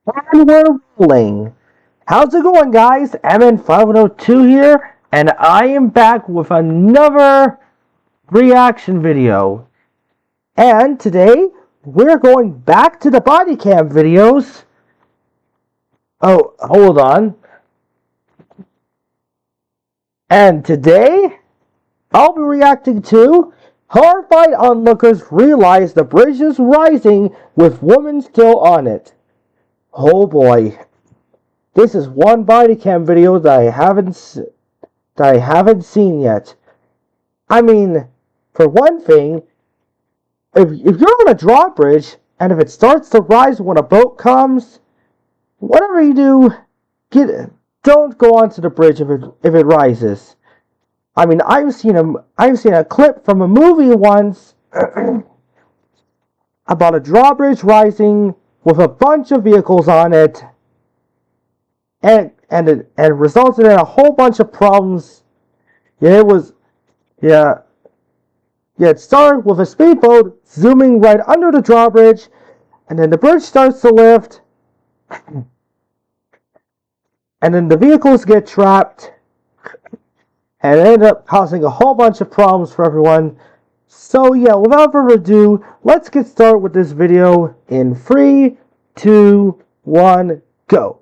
And we're rolling. How's it going, guys? MN5102 here, and I am back with another reaction video. And today, we're going back to the body cam videos. Oh, hold on. And today, I'll be reacting to horrified onlookers realize the bridge is rising with woman still on it. Oh boy. This is one body cam video that I haven't seen yet. I mean, for one thing, if you're on a drawbridge and if it starts to rise when a boat comes, whatever you do, don't go onto the bridge if it rises. I mean, I've seen a clip from a movie once about a drawbridge rising with a bunch of vehicles on it, and it resulted in a whole bunch of problems. It started with a speedboat zooming right under the drawbridge, and then the bridge starts to lift, and then the vehicles get trapped, and it ended up causing a whole bunch of problems for everyone. So yeah, without further ado, let's get started with this video in 3, 2, 1, go.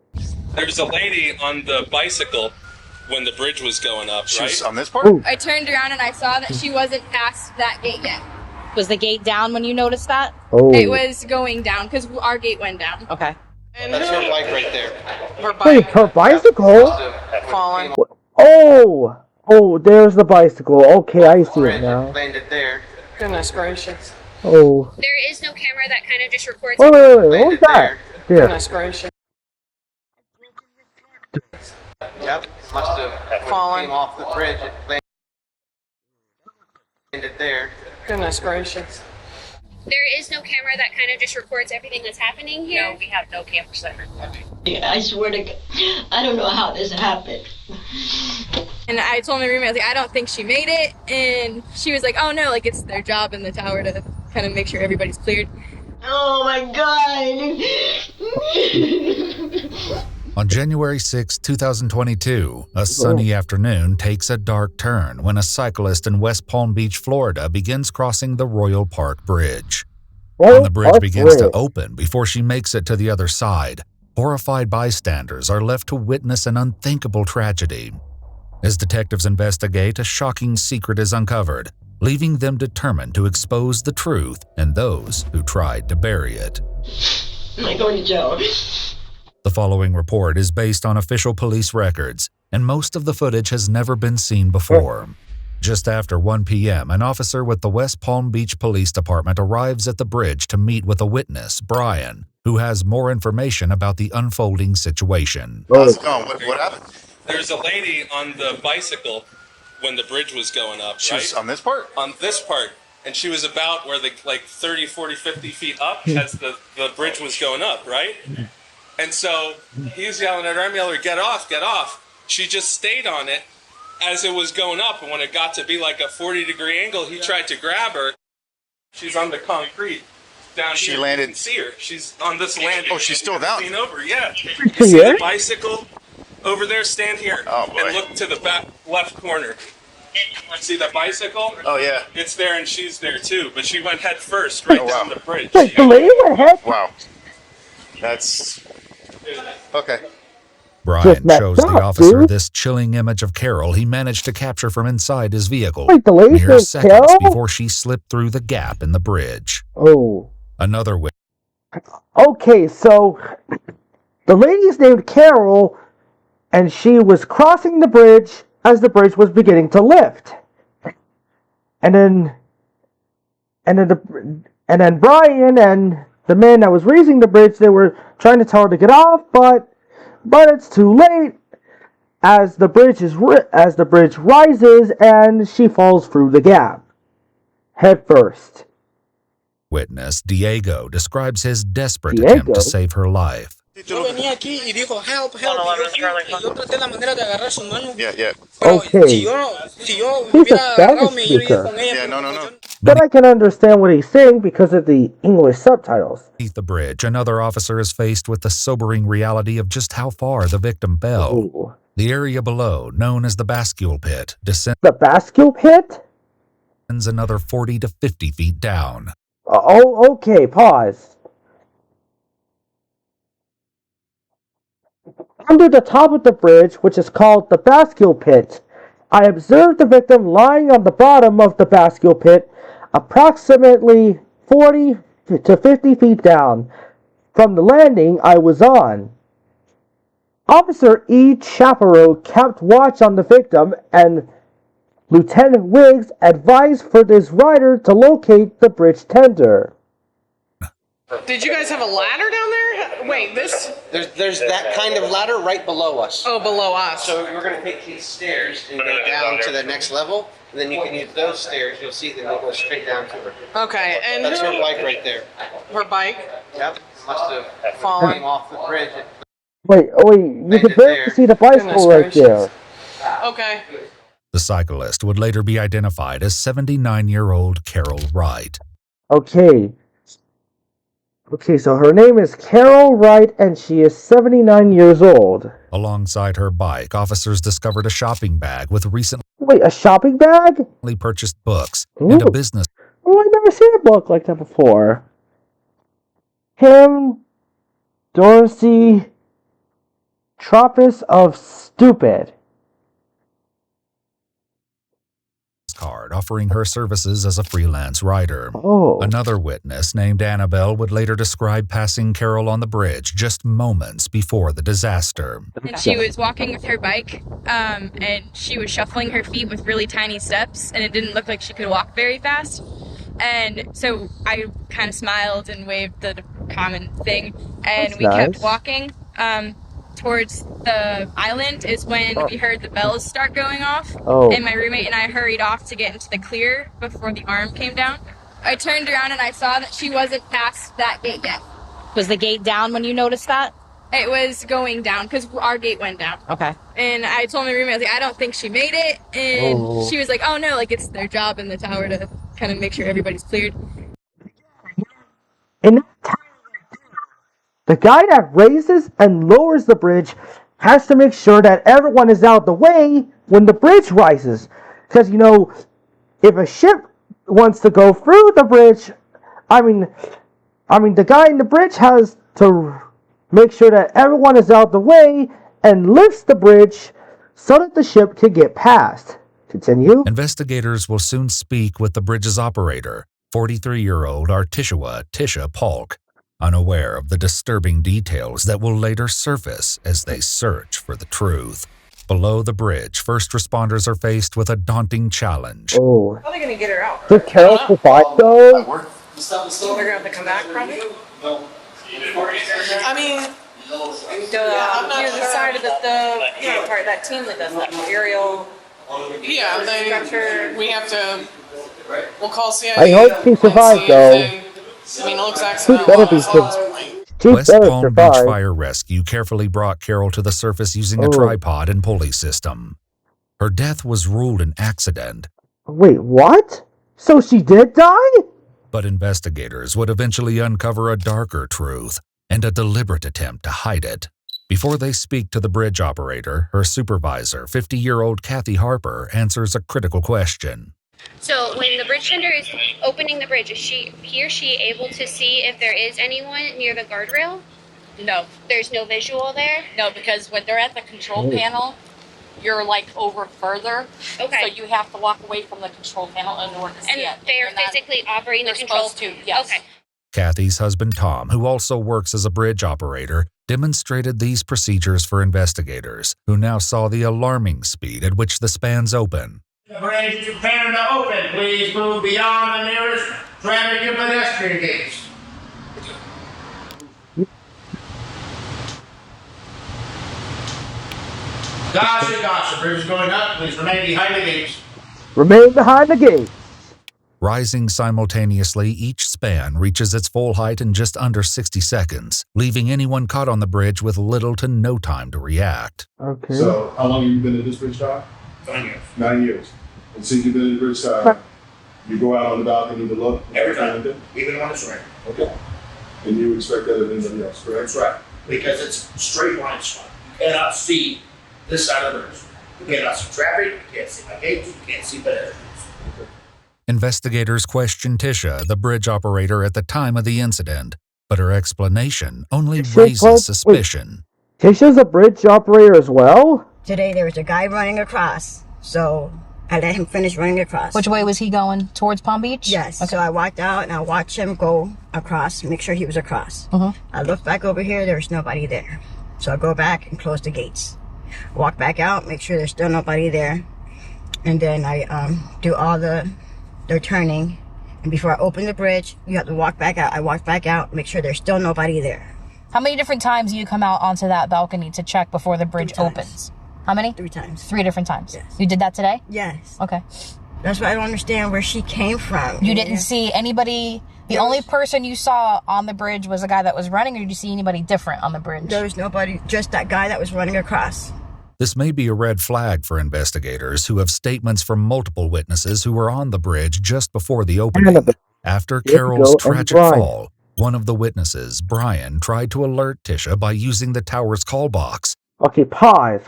There was a lady on the bicycle when the bridge was going up, She was right? on this part? Ooh. I turned around and I saw that she wasn't past that gate yet. Was the gate down when you noticed that? Oh. It was going down because our gate went down. Okay. That's her bike right there. Her Wait, her bicycle? fallen. Oh, there's the bicycle. Okay, I see it now. Landed there. Goodness gracious. Oh. There is no camera that kind of just records. Wait, what was that? Here. Goodness gracious. Yep. Must have Fallen. came off the bridge. It landed there. Goodness gracious. There is no camera that kind of just records everything that's happening here. No, we have no cameras that record. I swear to God, I don't know how this happened. And I told my roommate, I was like, I don't think she made it. And she was like, oh no, like it's their job in the tower to kind of make sure everybody's cleared. Oh my God. On January 6, 2022, a sunny afternoon takes a dark turn when a cyclist in West Palm Beach, Florida begins crossing the Royal Park Bridge. When the bridge begins to open before she makes it to the other side, horrified bystanders are left to witness an unthinkable tragedy. As detectives investigate, a shocking secret is uncovered, leaving them determined to expose the truth and those who tried to bury it. Am I going to jail? The following report is based on official police records, and most of the footage has never been seen before. Just after 1 p.m., an officer with the West Palm Beach Police Department arrives at the bridge to meet with a witness, Brian, who has more information about the unfolding situation. How's it going? What happened? There's a lady on the bicycle when the bridge was going up, She right? was on this part? On this part. And she was about where the 30, 40, 50 feet up as the bridge was going up, right? And so he's yelling at her, I'm yelling, get off, get off. She just stayed on it as it was going up. And when it got to be like a 40-degree angle, he tried to grab her. She's on the concrete down She here. landed- You can see her. She's on this landing. Oh, she's still down. Lean over, yeah. You see Yeah? the bicycle over there? Stand here Oh, boy. and look to the back left corner. See the bicycle? Oh, yeah. It's there and she's there too. But she went head first right Oh, down wow. the bridge. Wait, the lady went ahead? Wow. That's... Okay. Brian Just messed shows the up, officer dude. this chilling image of Carol he managed to capture from inside his vehicle, Wait, the lady's mere named seconds Carol? before she slipped through the gap in the bridge. Oh. Another witness Okay, so the lady's named Carol, and she was crossing the bridge as the bridge was beginning to lift. And then Brian and the man that was raising the bridge, they were trying to tell her to get off, but it's too late as the bridge rises and she falls through the gap head first. witness, Diego, describes his desperate attempt to save her life. Yo venía aquí y dijo help, help. Y yo traté la manera de agarrar su mano. Yeah, yeah. Pero Okay. si yo He's a hubiera agarrado, Spanish me iría speaker. con ella. Yeah, pero no. yo- But I can understand what he's saying because of the English subtitles. Beneath the bridge, another officer is faced with the sobering reality of just how far the victim fell. Ooh. The area below, known as the bascule pit, descends The bascule pit? another 40 to 50 feet down. Oh, okay, pause. Under the top of the bridge, which is called the bascule pit, I observed the victim lying on the bottom of the bascule pit, approximately 40 to 50 feet down from the landing I was on. Officer E. Chaparro kept watch on the victim, and Lieutenant Wiggs advised for this rider to locate the bridge tender. Did you guys have a ladder down there? Wait, this? There's that kind of ladder right below us. Oh, below us. So we're going to take these stairs and go down to the next level, and then you can use those stairs. You'll see that they'll go straight down to her. Okay, and That's her bike right there. her bike Yep. Must have fallen came off the bridge. Wait, you can barely see the bicycle right there. Okay. The cyclist would later be identified as 79-year-old Carol Wright. Okay, so her name is Carol Wright, and she is 79 years old. Alongside her bike, officers discovered a shopping bag with recently Wait, a shopping bag? purchased books and a Ooh. business Oh, I've never seen a book like that before. Kim Dorsey, Tropis of Stupid. card offering her services as a freelance writer. Oh. Another witness named Annabelle would later describe passing Carol on the bridge just moments before the disaster. And she was walking with her bike, and she was shuffling her feet with really tiny steps, and it didn't look like she could walk very fast. And so I kind of smiled and waved the common thing, and we kept walking. Towards the island is when we heard the bells start going off, and my roommate and I hurried off to get into the clear before the arm came down. I turned around and I saw that she wasn't past that gate yet. Was the gate down when you noticed that? It was going down because our gate went down. Okay. And I told my roommate, I was like, I don't think she made it. And she was like, oh no, like it's their job in the tower to kind of make sure everybody's cleared. In that time, the guy that raises and lowers the bridge has to make sure that everyone is out the way when the bridge rises. Because, you know, if a ship wants to go through the bridge, I mean, the guy in the bridge has to make sure that everyone is out the way and lifts the bridge so that the ship can get past. Continue. Investigators will soon speak with the bridge's operator, 43-year-old Artishua Tisha Polk, unaware of the disturbing details that will later surface as they search for the truth. Below the bridge, first responders are faced with a daunting challenge. Oh. How are they going to get her out? Did Carol survive though? They're going to have to come back probably? I mean, the side of the part, that team that does that, aerial. Yeah, we have to, we'll call CIA. I hope she survived though. I mean, it looks accidental. West Palm Beach Fire Rescue carefully brought Carol to the surface using a tripod and pulley system. Her death was ruled an accident. Wait, what? So she did die? But investigators would eventually uncover a darker truth and a deliberate attempt to hide it. Before they speak to the bridge operator, her supervisor, 50-year-old Kathy Harper, answers a critical question. So when the bridge tender is opening the bridge, is he or she able to see if there is anyone near the guardrail? No. There's no visual there? No, because when they're at the control panel, you're like over further. Okay. So you have to walk away from the control panel in order to see it. And they're physically operating the control? Supposed to, yes. Okay. Kathy's husband Tom, who also works as a bridge operator, demonstrated these procedures for investigators, who now saw the alarming speed at which the spans open. Bridge is preparing to open. Please move beyond the nearest traffic and pedestrian gates. Gotcha. Bridge is going up. Please remain behind the gates. Remain behind the gates. Rising simultaneously, each span reaches its full height in just under 60 seconds, leaving anyone caught on the bridge with little to no time to react. Okay. So, how long have you been at this bridge side? 9 years. 9 years. And since you've been at the bridge side, you go out on the balcony to look? Every time, even when it's raining. Okay. And you expect that of anybody else, correct? That's right. Because it's straight line spot. You cannot see this side of the bridge. You cannot see traffic, you can't see my gates, you can't see pedestrians. Investigators questioned Tisha, the bridge operator, at the time of the incident, but her explanation only raises suspicion. Tisha's a bridge operator as well? Today there was a guy running across, so I let him finish running across. Which way was he going? Towards Palm Beach? Yes. Okay. So I walked out and I watched him go across, make sure he was across. I looked back over here, there was nobody there. So I go back and close the gates. Walk back out, make sure there's still nobody there. And then I do all they're turning. And before I open the bridge, you have to walk back out. I walk back out, make sure there's still nobody there. How many different times do you come out onto that balcony to check before the bridge opens? How many? 3 times. 3 different times? Yes. You did that today? Yes. Okay. That's why I don't understand where she came from. You didn't see anybody, the only person you saw on the bridge was the guy that was running, or did you see anybody different on the bridge? There was nobody, just that guy that was running across. This may be a red flag for investigators who have statements from multiple witnesses who were on the bridge just before the opening. After Carol's tragic fall, one of the witnesses, Brian, tried to alert Tisha by using the tower's call box. Okay, pause.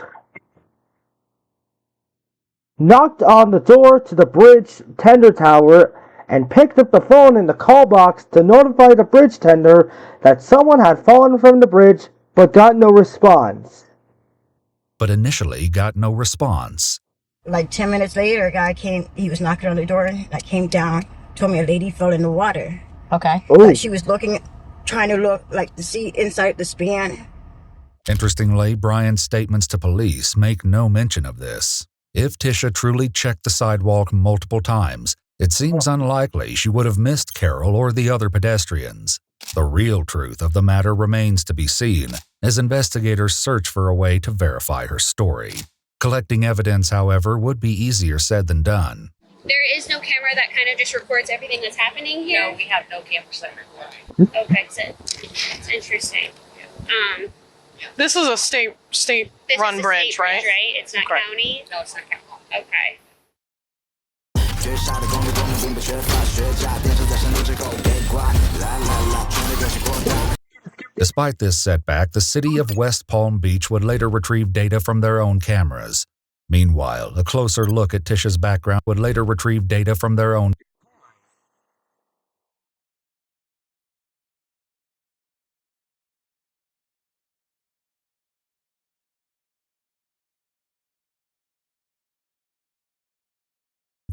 Knocked on the door to the bridge tender tower and picked up the phone in the call box to notify the bridge tender that someone had fallen from the bridge but got no response. But initially got no response. Like 10 minutes later, a guy came, he was knocking on the door, I came down, told me a lady fell in the water. Okay. Like she was looking, trying to look, like to see inside the span. Interestingly, Brian's statements to police make no mention of this. If Tisha truly checked the sidewalk multiple times, it seems unlikely she would have missed Carol or the other pedestrians. The real truth of the matter remains to be seen as investigators search for a way to verify her story. Collecting evidence, however, would be easier said than done. There is no camera that kind of just records everything that's happening here? No, we have no cameras that record. Okay, so that's interesting. This is a state run bridge, right? Right? It's not county? No, it's not county. Okay. Despite this setback, the city of West Palm Beach would later retrieve data from their own cameras. Meanwhile, a closer look at Tisha's background would later retrieve data from their own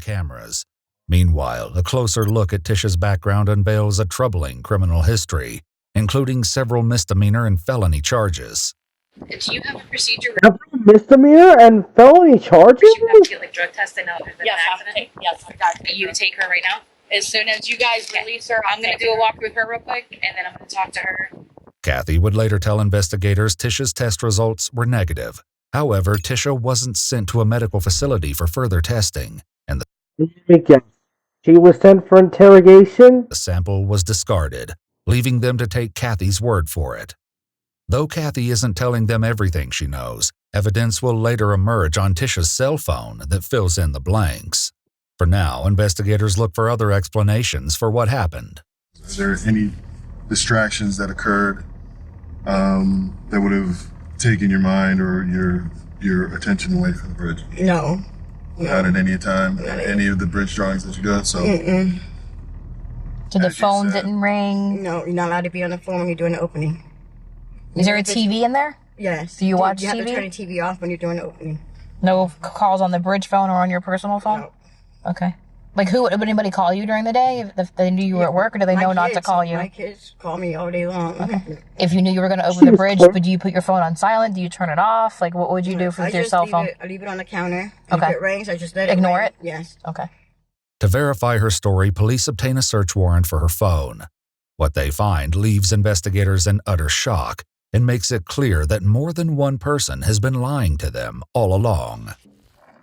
cameras. Meanwhile, a closer look at Tisha's background unveils a troubling criminal history, including several misdemeanor and felony charges. Do you have a procedure? Misdemeanor and felony charges? You have to get like drug tested now. Yes, exactly. You take her right now. As soon as you guys release her, I'm going to do a walk with her real quick, and then I'm going to talk to her. Kathy would later tell investigators Tisha's test results were negative. However, Tisha wasn't sent to a medical facility for further testing, and she was sent for interrogation. The sample was discarded, leaving them to take Kathy's word for it. Though Kathy isn't telling them everything she knows, evidence will later emerge on Tisha's cell phone that fills in the blanks. For now, investigators look for other explanations for what happened. Is there any distractions that occurred that would have taken your mind or your attention away from the bridge? No. Not at any time, any of the bridge drawings that you got, so... So the phone didn't ring? No, you're not allowed to be on the phone when you're doing the opening. Is there a TV in there? Yes. Do you watch TV? You have to turn the TV off when you're doing the opening. No calls on the bridge phone or on your personal phone? No. Okay. Like, would anybody call you during the day if they knew you were at work, or do they know not to call you? My kids call me all day long. Okay. If you knew you were going to open the bridge, would you put your phone on silent? Do you turn it off? Like, what would you do with your cell phone? I leave it on the counter. And if it rings, I just let it ignore ring. it? Yes. Okay. To verify her story, police obtain a search warrant for her phone. What they find leaves investigators in utter shock and makes it clear that more than one person has been lying to them all along.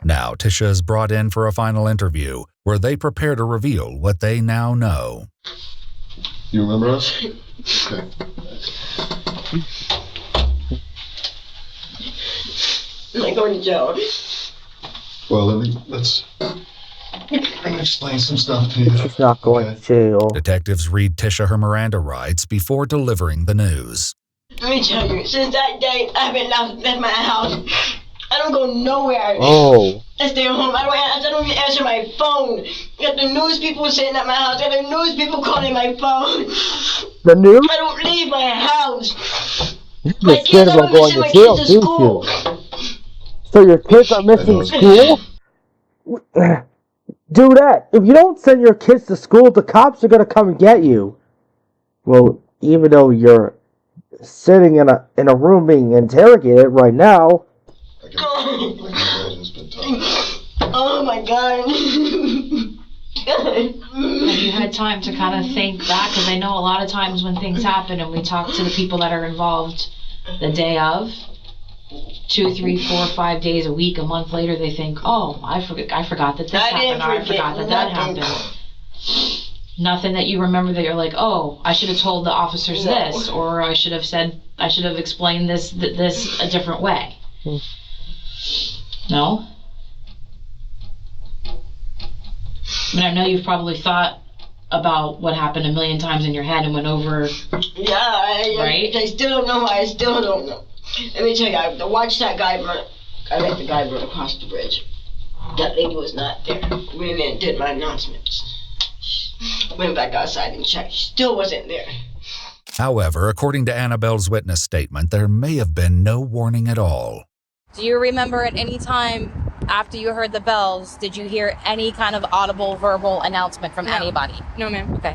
Now, Tisha is brought in for a final interview, where they prepare to reveal what they now know. You remember us? Okay. I'm going to jail. Well, let's explain some stuff to you. She's not going to jail. Detectives read Tisha her Miranda rights before delivering the news. Let me tell you, since that day, I've been left my house. I don't go nowhere. Oh. I stay home. I don't even answer my phone. Got the news people sitting at my house. Got the news people calling my phone. The news? I don't leave my house. You're scared about going to jail, do you? So your kids are missing school? Do that. If you don't send your kids to school, the cops are gonna come and get you. Well, even though you're sitting in a room being interrogated right now. Oh my God. Have you had time to kind of think back? Because I know a lot of times when things happen and we talk to the people that are involved the day of, 2, 3, 4, 5 days, a week, a month later, they think, oh, I forgot that this happened, or I forgot that happened. Nothing that you remember that you're like, oh, I should have told the officers this, or I should have explained this a different way. No? I mean, I know you've probably thought about what happened a million times in your head and went over. Yeah, right? I still don't know. I still don't know. Let me tell you, I watched that guy run. I let the guy run across the bridge. That lady was not there. Went in and did my announcements. Went back outside and checked. She still wasn't there. However, according to Annabelle's witness statement, there may have been no warning at all. Do you remember at any time after you heard the bells, did you hear any kind of audible, verbal announcement from anybody? No, ma'am. Okay.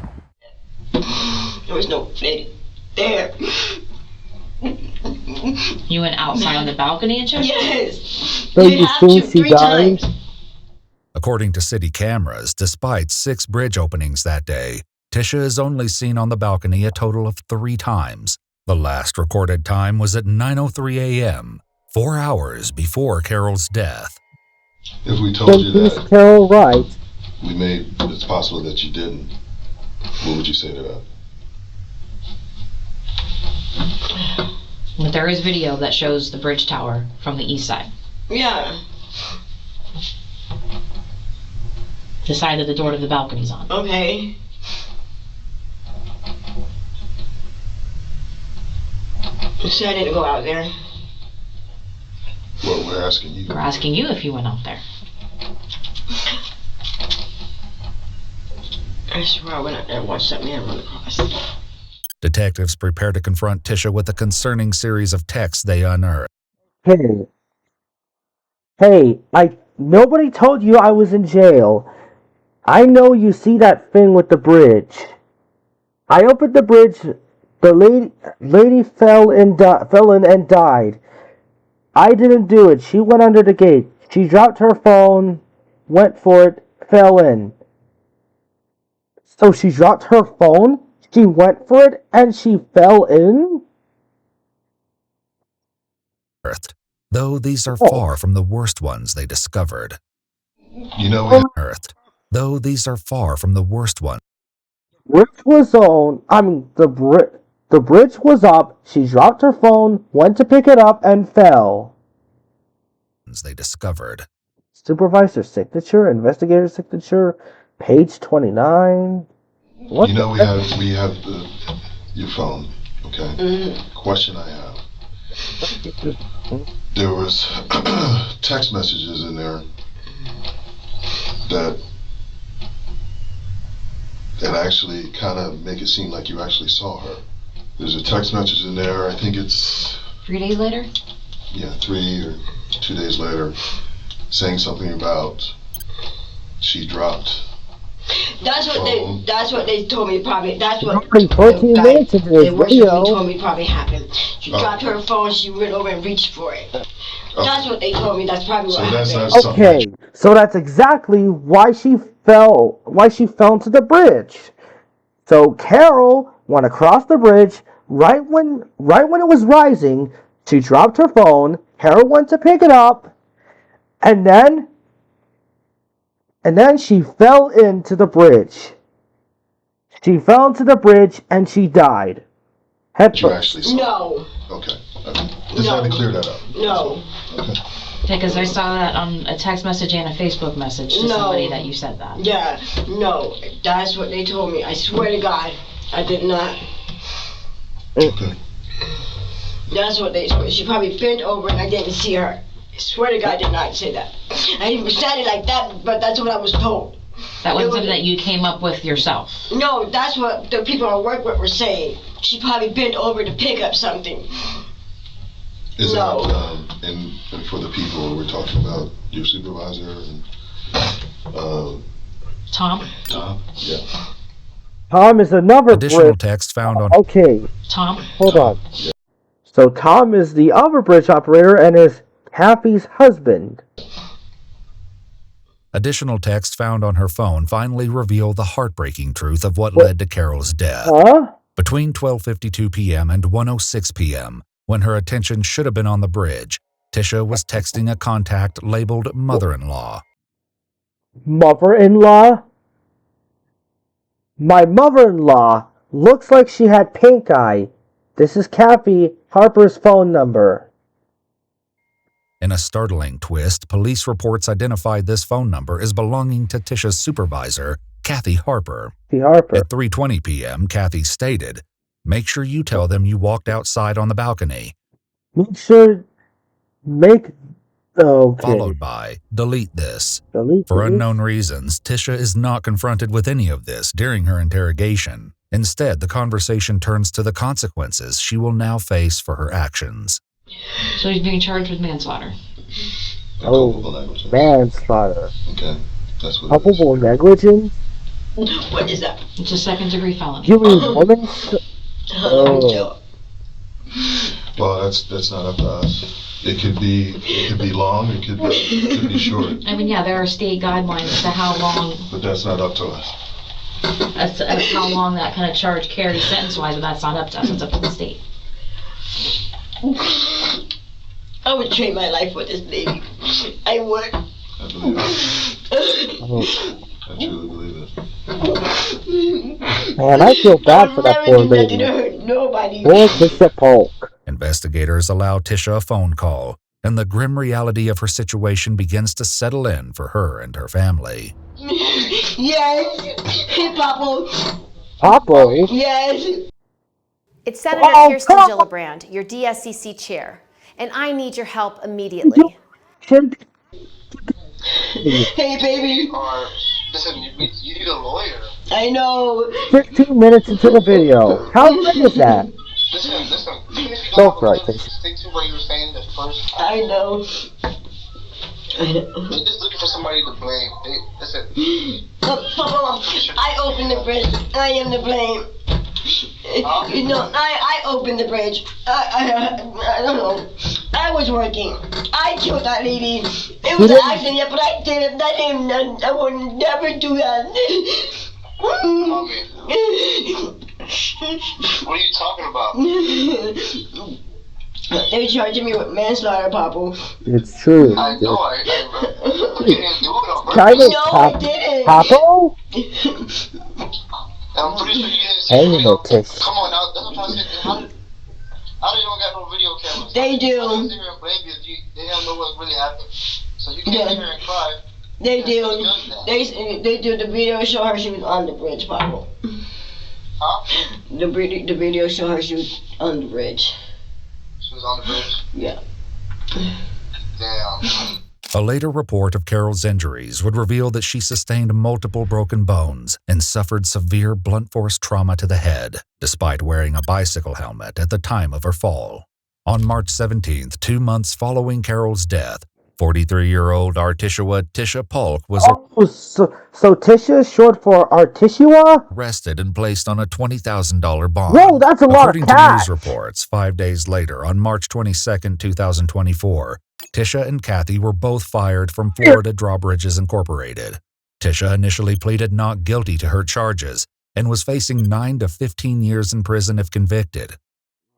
There was no lady there. You went outside on the balcony and checked? Yes. So you think she died? According to city cameras, despite 6 bridge openings that day, Tisha is only seen on the balcony a total of 3 times. The last recorded time was at 9:03 a.m., 4 hours before Carol's death. If we told you that Carol right, we made it's possible that you didn't, what would you say to that? But there is video that shows the bridge tower from the east side. Yeah. The side that the door to the balcony's on. Okay. You said I didn't go out there. Well, we're asking you. We're asking you if you went out there. I swear I went out there and watched that man run across. Detectives prepare to confront Tisha with a concerning series of texts they unearthed. Hey, nobody told you I was in jail. I know you see that thing with the bridge. I opened the bridge. The lady fell in and died. I didn't do it. She went under the gate. She dropped her phone, went for it, fell in. So she dropped her phone, she went for it, and she fell in? Though these are far from the worst ones they discovered. You know, though these are far from the worst ones. Bridge was on. The bridge was up. She dropped her phone, went to pick it up, and fell. They discovered. Supervisor signature, investigator signature, page 29. What you know we have your phone. Okay. Question I have. There was text messages in there that actually kind of make it seem like you actually saw her. There's a text message in there. I think it's 3 days later? Yeah, 3 or 2 days later, saying something about she dropped. That's what they told me probably. That's what 14 minutes into this video. told me probably happened. She dropped her phone. She went over and reached for it. That's what they told me. That's probably what happened. Okay, so that's exactly why she fell. Why she fell into the bridge. So Carol went across the bridge right when it was rising. She dropped her phone. Carol went to pick it up, and then And then she fell into the bridge. She fell into the bridge and she died. Head You first. actually saw No. it. Okay. Just had to clear that up. No. Okay. Because I saw that on a text message and a Facebook message to somebody that you said that. Yeah, no. That's what they told me. I swear to God, I did not. Okay. That's what they told me. She probably bent over and I didn't see her. I swear to God, I did not say that. I didn't say it like that, but that's what I was told. That wasn't something that you came up with yourself. No, that's what the people I work with were saying. She probably bent over to pick up something. Is No. that, and for the people, we're talking about your supervisor and, Tom? Tom? Yeah. Tom is another Additional bridge. text found on Okay. Tom? Hold on. So Tom is the other bridge operator and is Happy's husband. Additional text found on her phone finally reveal the heartbreaking truth of what led to Carol's death. Huh? Between 12:52 p.m. and 1:06 p.m., when her attention should have been on the bridge, Tisha was texting a contact labeled mother-in-law. Mother-in-law? My mother-in-law looks like she had pink eye. This is Kathy Harper's phone number. In a startling twist, police reports identified this phone number as belonging to Tisha's supervisor, Kathy Harper. At 3:20 p.m., Kathy stated, "Make sure you tell them you walked outside on the balcony." Followed by, "Delete this." For unknown reasons, Tisha is not confronted with any of this during her interrogation. Instead, the conversation turns to the consequences she will now face for her actions. So he's being charged with manslaughter. Manslaughter. Okay, that's what Culpable negligence? What is that? It's a second-degree felony. You mean woman? Oh. Well, that's not up to us. It could be long, it could be short. I mean, yeah, there are state guidelines as to how long, But that's not up to us. as to how long that kind of charge carries sentence-wise, but that's not up to us. It's up to the state. I would trade my life for this lady. I would. I believe it. I truly believe it. Man, I feel bad for that poor lady. Nobody. Poor Tisha Polk. Investigators allow Tisha a phone call, and the grim reality of her situation begins to settle in for her and her family. Yes. Hey, Papa. Papa? Yes. It's Senator Kirsten Gillibrand, your DSCC chair, and I need your help immediately. Hey, baby. Listen, you need a lawyer. I know. 15 minutes into the video. How good is that? Listen. Go for it, Tisha. Stick to what you were saying at first. I know. They're just looking for somebody to blame. Listen. Papa, I opened the bridge. I am to blame. You know, I opened the bridge. I don't know. I was working. I killed that lady. It was an accident, but I did it. I would never do that. Mommy. What are you talking about? They're charging me with manslaughter, Papa. It's true. I know. I didn't do it on purpose. Kind of No, I didn't. Papa? I'm pretty sure you didn't see Hey, the video. Tish. Come on, now. That's what I'm trying to say. How do you don't got no video cameras? They do. How do you sit here and blame you? They don't know what really happened. So you can't sit here and cry. They do. They do. The video show her she was on the bridge, Papa. Huh? The video show her she was on the bridge. She was on the bridge? Yeah. Damn. A later report of Carol's injuries would reveal that she sustained multiple broken bones and suffered severe blunt force trauma to the head, despite wearing a bicycle helmet at the time of her fall. On March 17th, 2 months following Carol's death, 43-year-old Tisha Polk was So Tisha is short for Artishua? arrested and placed on a $20,000 bond. Whoa, that's a lot of According cash. to news reports, 5 days later, on March 22nd, 2024, Tisha and Kathy were both fired from Florida Drawbridges Incorporated. Tisha initially pleaded not guilty to her charges and was facing 9 to 15 years in prison if convicted.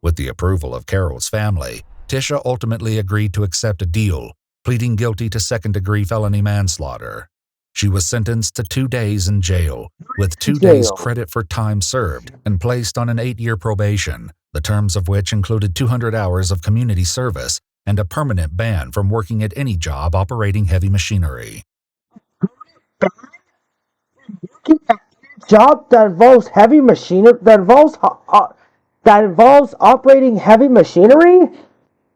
With the approval of Carol's family, Tisha ultimately agreed to accept a deal, pleading guilty to second-degree felony manslaughter. She was sentenced to 2 days in jail, with 2 days credit for time served, and placed on an 8-year probation, the terms of which included 200 hours of community service and a permanent ban from working at any job operating heavy machinery. Job that involves heavy machinery, that involves operating heavy machinery?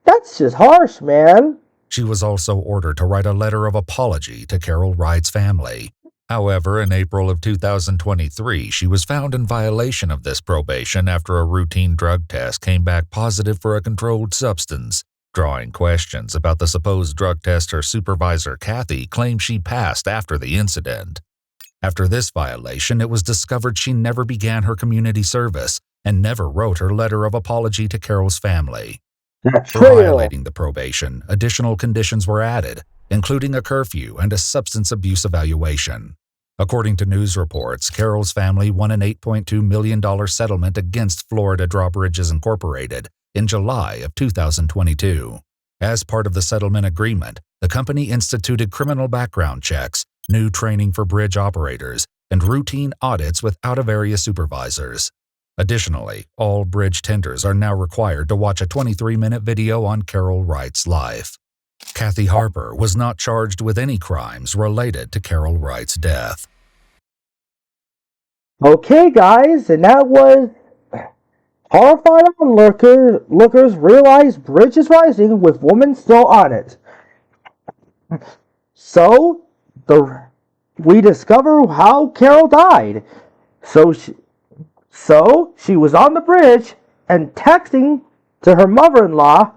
That's just harsh, man. She was also ordered to write a letter of apology to Carol Wright's family. However, in April of 2023, she was found in violation of this probation after a routine drug test came back positive for a controlled substance, drawing questions about the supposed drug test her supervisor, Kathy, claimed she passed after the incident. After this violation, it was discovered she never began her community service and never wrote her letter of apology to Carol's family. For violating the probation, additional conditions were added, including a curfew and a substance abuse evaluation. According to news reports, Carol's family won an $8.2 million settlement against Florida Drawbridges Incorporated in July of 2022. As part of the settlement agreement, the company instituted criminal background checks, new training for bridge operators, and routine audits with out-of-area supervisors. Additionally, all bridge tenders are now required to watch a 23-minute video on Carol Wright's life. Kathy Harper was not charged with any crimes related to Carol Wright's death. Okay, guys, and that was horrified onlookers realize bridge is rising with woman still on it. So, we discover how Carol died. So she was on the bridge and texting to her mother-in-law,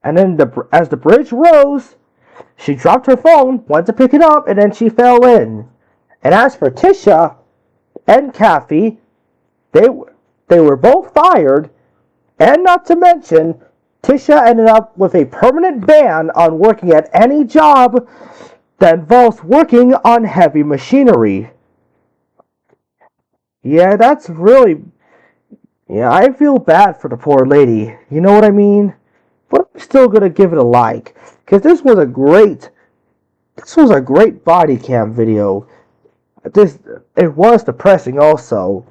and then as the bridge rose, she dropped her phone, went to pick it up, and then she fell in. And as for Tisha and Kathy, they were both fired, and not to mention, Tisha ended up with a permanent ban on working at any job that involves working on heavy machinery. Yeah, that's really... Yeah, I feel bad for the poor lady. You know what I mean? But I'm still gonna give it a like, because this was a great body cam video. It was depressing also.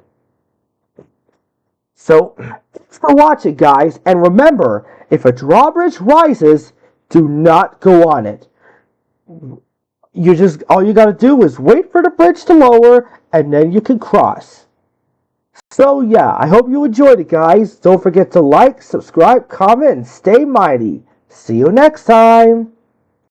So, thanks for watching, guys, and remember, if a drawbridge rises, do not go on it. All you gotta do is wait for the bridge to lower, and then you can cross. So yeah, I hope you enjoyed it, guys. Don't forget to like, subscribe, comment, and stay mighty. See you next time.